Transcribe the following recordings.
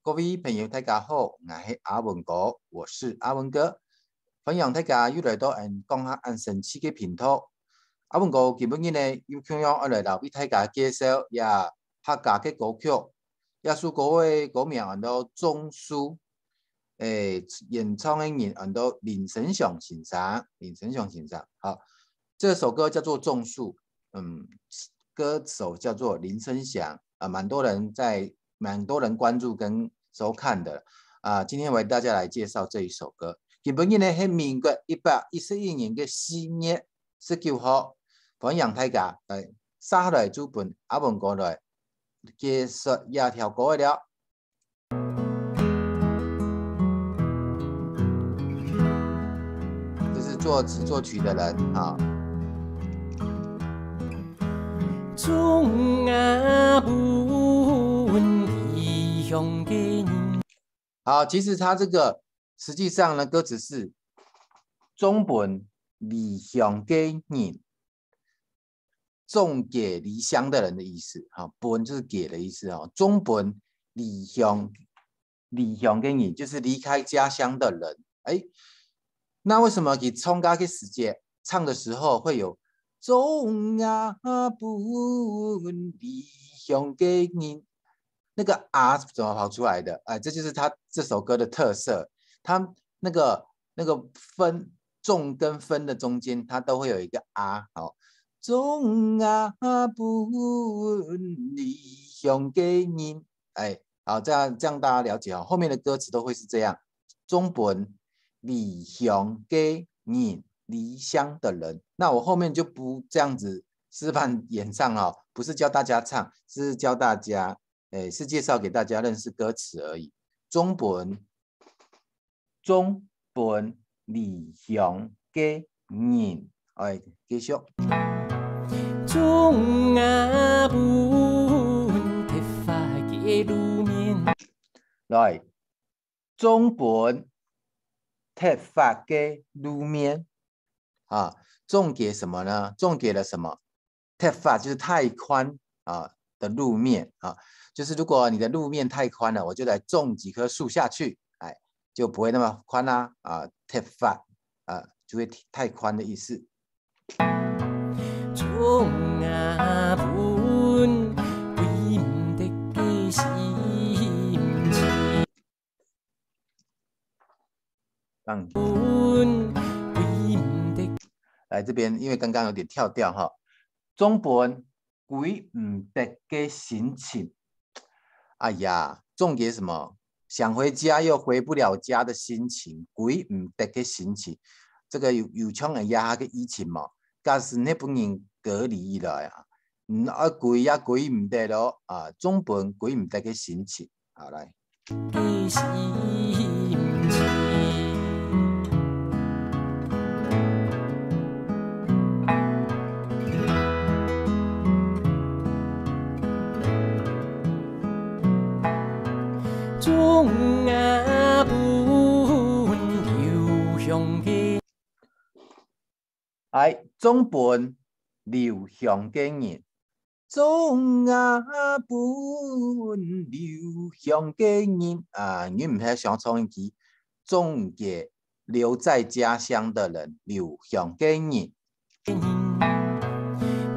各位朋友，大家好，我是阿文哥，我是阿文哥，欢迎大家又来到讲下安神奇嘅频道。阿文哥今日呢，又同样来为大家介绍也客家嘅歌曲，也是歌嘅歌名叫做种树，演唱嘅人叫做林生祥先生，好，这首歌叫做种树，歌手叫做林生祥，蛮多人关注跟收看的今天为大家来介绍这一首歌。基本呢是民国111年嘅4月19號，歡迎大家來沙來主本阿文哥來介紹一條歌了。這是作詞作曲的人中阿本異鄉嘅人。好，其實他這個實際上呢，歌詞是中本離鄉嘅人，種給離鄉的人的意思。本就是給的意思。中本離鄉嘅人就是離開家鄉的人。那為什麼給唱歌嘅時節唱的時候會有中阿本離鄉嘅人？那個怎麼跑出來的？這就是他這首歌的特色。他那個分重跟分的中間，它都會有一個中阿本離鄉嘅人。好，這樣大家了解後面的歌詞都會是這樣：中本離鄉嘅人，離鄉的人。那我後面就不這樣子示範演唱不是教大家唱，是教大家。是介紹給大家認識歌詞而已。中本離鄉嘅人，繼續。中阿本鐵髮嘅路面，來，中本鐵髮嘅路面種給什麼呢？種給了什麼？鐵髮就是太寬的路面就是如果你的路面太寬了，我就來種幾棵樹下去，就不會那麼寬啦鐵髮就會太寬的意思。中阿本歸唔得嘅心情，來這邊，因為剛剛有點跳調中本歸唔得嘅心情。哎呀，種給什麼？想回家又回不了家的心情，歸唔得嘅心情。這個有唱嘅呀嘅疫情嘛，假使你本人隔離了歸也歸唔得咯中本歸唔得嘅心情。好來。中阿本離鄉嘅，中本離鄉嘅人，中阿本離鄉嘅人你唔係想唱一句，種給留在家鄉的人，離鄉嘅人。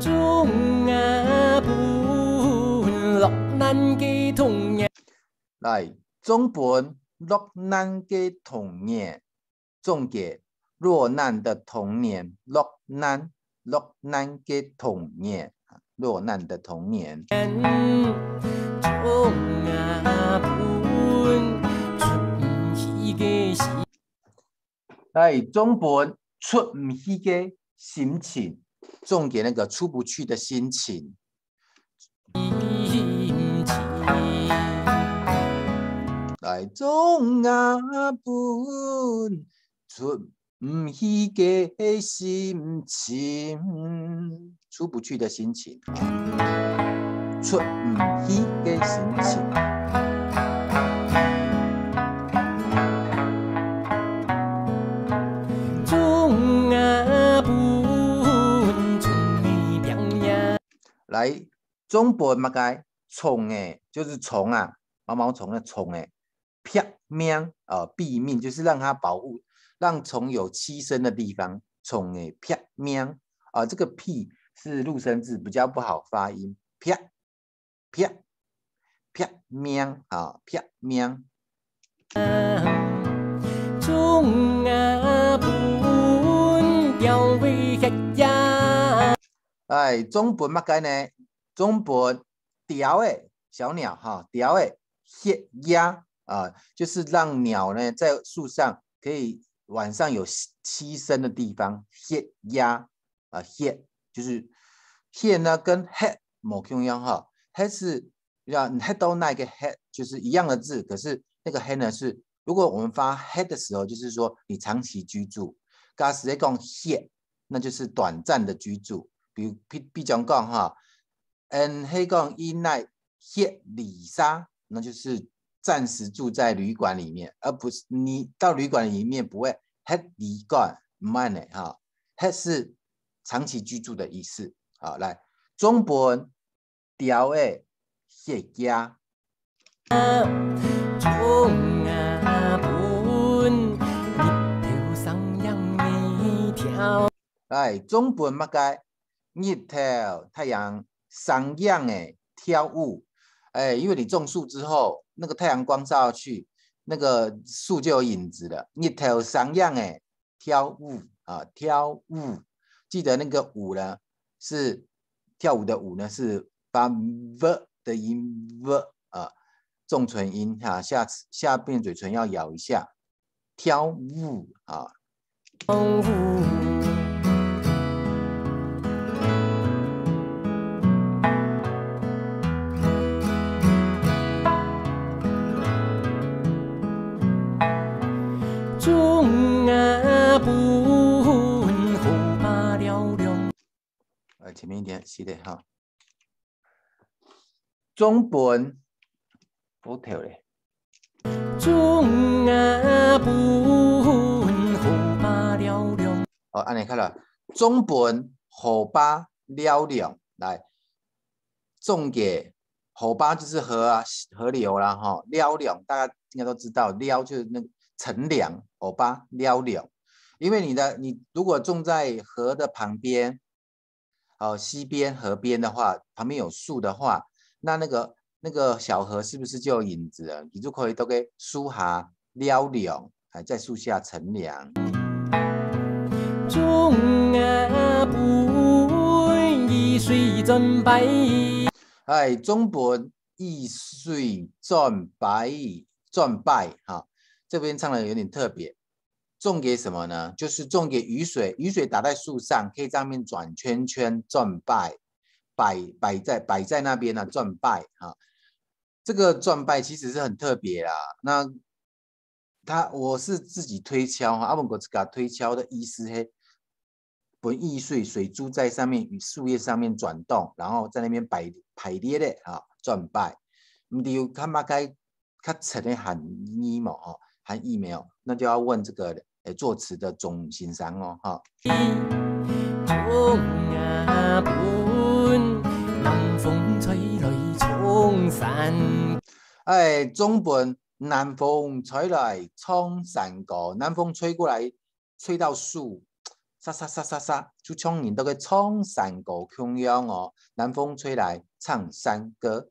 中阿本落難嘅童年。來，中本落難嘅童年，種給落難的童年，落難嘅童年，落難的童年。中阿本出唔去嘅心，中本出唔去嘅心情，種給那個出不去的心情。中阿本出唔去嘅心情，出不去的心情，出唔去嘅心情。中阿本從你表演，來，中本乜解蟲就是蟲毛毛蟲的蟲撇命毙命就是让它保护，让虫有栖身的地方。虫诶撇命这个屁是入声字，比较不好发音，撇撇撇命撇命。中啊本调为客家。哎，中本乜解呢？中本调诶小鸟调诶歇鸭就是让鸟呢在树上可以晚上有栖身的地方。歇鸭歇就是歇呢跟 head 某同样head 是让 head 到那个 head 就是一样的字，可是那个 head 呢是如果我们发 head 的时候，就是说你长期居住。假使在讲 head， 那就是短暂的居住。比讲黑讲伊奈歇里沙，那就是暂时住在旅馆里面，而不是你到旅馆里面不会嘿旅馆慢呢嘿是长期居住的意思。好，来中本调的歇家。中啊本日头上扬一条。来中本乜解？日头太阳上扬诶跳舞，因为你种树之后，那个太阳光照下去，那个树就有影子了。日头上扬诶跳舞跳舞，记得那个舞呢是跳舞的舞呢是发 v 的音 v 重唇音下边嘴唇要咬一下，跳舞中啊本好把了亮。前面一点是的中本好跳嘞。中啊本好把了亮。安尼看了，中本河巴了亮，来种给河巴就是河流啦了亮大家应该都知道，了就是那个乘凉，河巴了亮。因为你如果种在河的旁边，溪边、河边的话，旁边有树的话，那个小河是不是就有影子了？你就可以都给树下了亮，在树下乘凉。中啊本易水转白。中本易水转白这边唱的有点特别。种给什么呢？就是种给雨水，雨水打在树上，可以在上面转圈圈，转摆在那边转拜这个转拜其实是很特别啦。那我是自己推敲问过这个推敲的意思本易水水珠在上面与树叶上面转动，然后在那边排列的转拜。唔对，看嘛该较深的含义嘛含义没有？那就要问这个作词的总欣赏中啊本南风吹来冲山。中本南风吹来冲山歌，南风吹过来，吹到树，沙，就冲你那个冲山歌中央南风吹来唱山歌。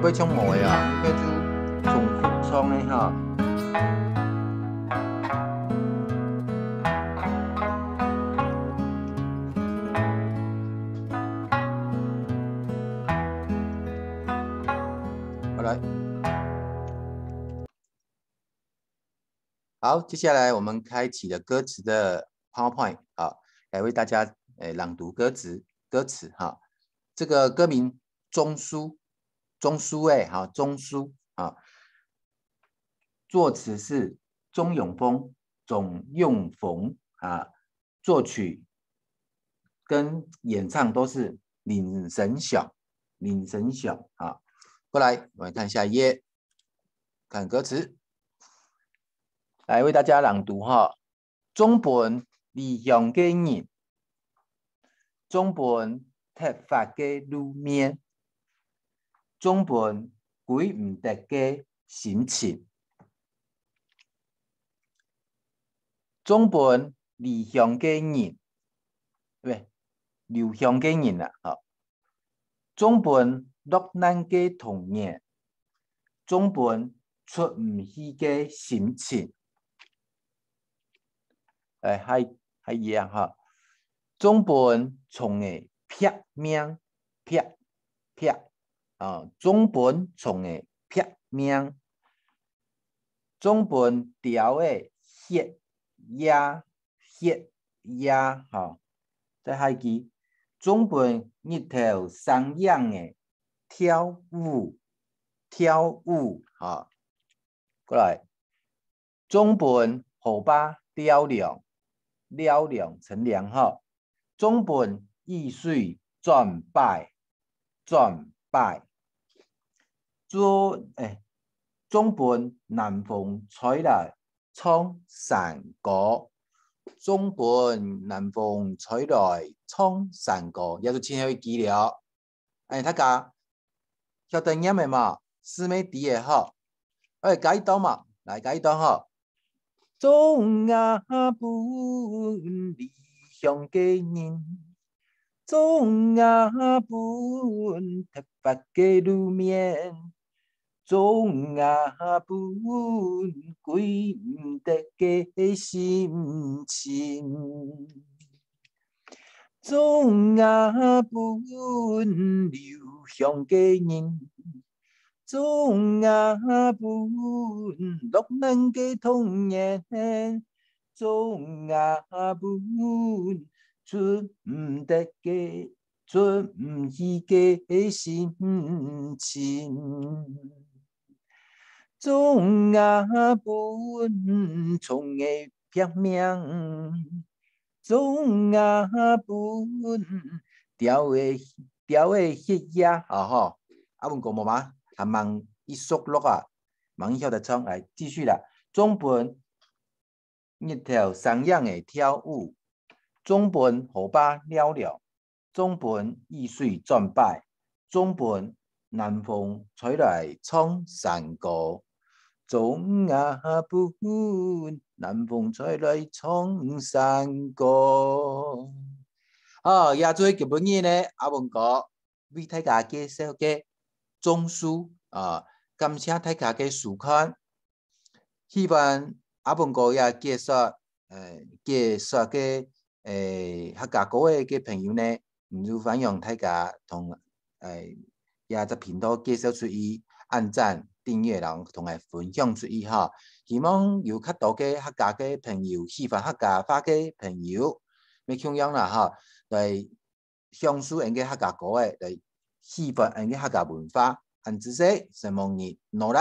要唱无的要就重复唱的好来，好，接下来我们开启了歌词的 PowerPoint 来为大家朗读歌词这个歌名中枢中枢作词是钟永丰作曲跟演唱都是领神响，领神响啊。过来，我们看下一页，看歌词，来为大家朗读哈。总本理想嘅人，总本突发嘅路面，总本鬼唔得嘅心情，总本理想嘅人，喂，流向嘅人啦，啊，总本落难嘅童年，总本出唔去嘅心情。还一样哈。总本从的撇命撇啊，总本从的撇命，总本调的血压哈。再下一句，总本日头上扬的跳舞哈。过来，总本河巴了亮乘凉哈。总本易水转败，总本南风吹来冲山歌，总本南风吹来冲山歌，也就前后记了。大家晓得念的嘛？思美底的哈，加一段嘛，来加一段哈。总本理想嘅人，总本突发嘅路面，总本鬼唔得嘅心情，总本流向嘅人。总本落难嘅童年，总本出唔得嘅出唔去嘅心情，总本从嘅撇命，总本调嘅血压啊吼，问过冇吗？还忙一熟落啊，忙晓得唱来继续啦。总本日头上扬的跳舞，总本河巴了了，总本易水转败，总本南风吹来冲山歌，总本南风吹来冲山歌。也做基本嘢呢，问过为大家介绍嘅。总书感谢大家嘅收看，希望问过也介绍嘅客家歌嘅朋友呢，唔就欢迎大家同也只频道介绍出去，按赞、订阅，然后同埋分享出去哈。希望有较多嘅客家嘅朋友，喜欢客家话嘅朋友，要同样啦哈，来享受人嘅客家歌嚟。喜欢人嘅客家文化，按之些，希望你努力